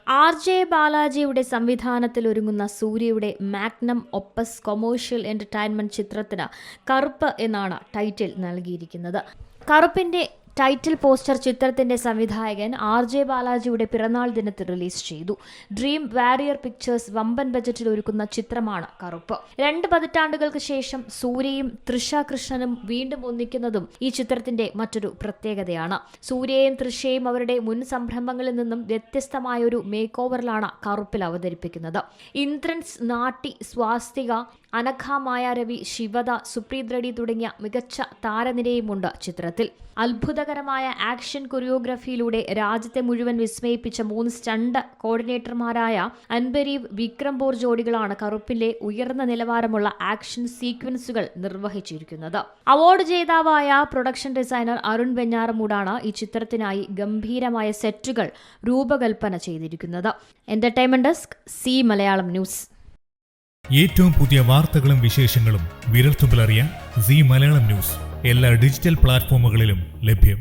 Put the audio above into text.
RJ ബാലാജിയുടെ സംവിധാനത്തിൽ ഒരുങ്ങുന്ന സൂര്യയുടെ മാഗ്നം ഒപ്പസ് കൊമേഴ്ഷ്യൽ എന്റർടൈൻമെന്റ് ചിത്രത്തിന് കറുപ്പ് എന്നാണ് ടൈറ്റിൽ നൽകിയിരിക്കുന്നത്. കറുപ്പിന്റെ ടൈറ്റിൽ പോസ്റ്റർ ചിത്രത്തിന്റെ സംവിധായകൻ RJ ബാലാജിയുടെ പിറന്നാൾ ദിനത്തിൽ റിലീസ് ചെയ്തു. ഡ്രീം വാരിയർ പിക്ചേഴ്സ് വമ്പൻ ബജറ്റിൽ ഒരുക്കുന്ന ചിത്രമാണ് കറുപ്പ്. 2 പതിറ്റാണ്ടുകൾക്ക് ശേഷം സൂര്യയും തൃഷ കൃഷ്ണനും വീണ്ടും ഒന്നിക്കുന്നതും ഈ ചിത്രത്തിന്റെ മറ്റൊരു പ്രത്യേകതയാണ്. സൂര്യയും തൃഷയും അവരുടെ മുൻ സംരംഭങ്ങളിൽ നിന്നും വ്യത്യസ്തമായ ഒരു മേക്ക് ഓവറിലാണ് കറുപ്പിൽ അവതരിപ്പിക്കുന്നത്. ഇന്ദ്രൻസ്, നാട്ടി, സ്വാസ്തിക, അനഘ, മായാരവി, ശിവദ, സുപ്രീത് റെഡ്ഡി തുടങ്ങിയ മികച്ച താരനിരയുമുണ്ട് ചിത്രത്തിൽ. അത്ഭുതകരമായ ആക്ഷൻ കൊറിയോഗ്രഫിയിലൂടെ രാജ്യത്തെ മുഴുവൻ വിസ്മയിപ്പിച്ച 3 സ്റ്റണ്ട് കോർഡിനേറ്റർമാരായ അൻബരീവ്, വിക്രം ബോർ ജോഡികളാണ് കറുപ്പിലെ ഉയർന്ന നിലവാരമുള്ള ആക്ഷൻ സീക്വൻസുകൾ നിർവഹിച്ചിരിക്കുന്നത്. അവാർഡ് ജേതാവായ പ്രൊഡക്ഷൻ ഡിസൈനർ അരുൺ വെഞ്ഞാറമൂടാണ് ഈ ചിത്രത്തിനായി ഗംഭീരമായ സെറ്റുകൾ രൂപകൽപ്പന ചെയ്തിരിക്കുന്നത്. Entertainment desk, C Malayalam news. ഏറ്റവും പുതിയ വാർത്തകളും വിശേഷങ്ങളും വിരൽത്തുമ്പിലറിയാൻ സി മലയാളം ന്യൂസ് എല്ലാ ഡിജിറ്റൽ പ്ലാറ്റ്ഫോമുകളിലും ലഭ്യം.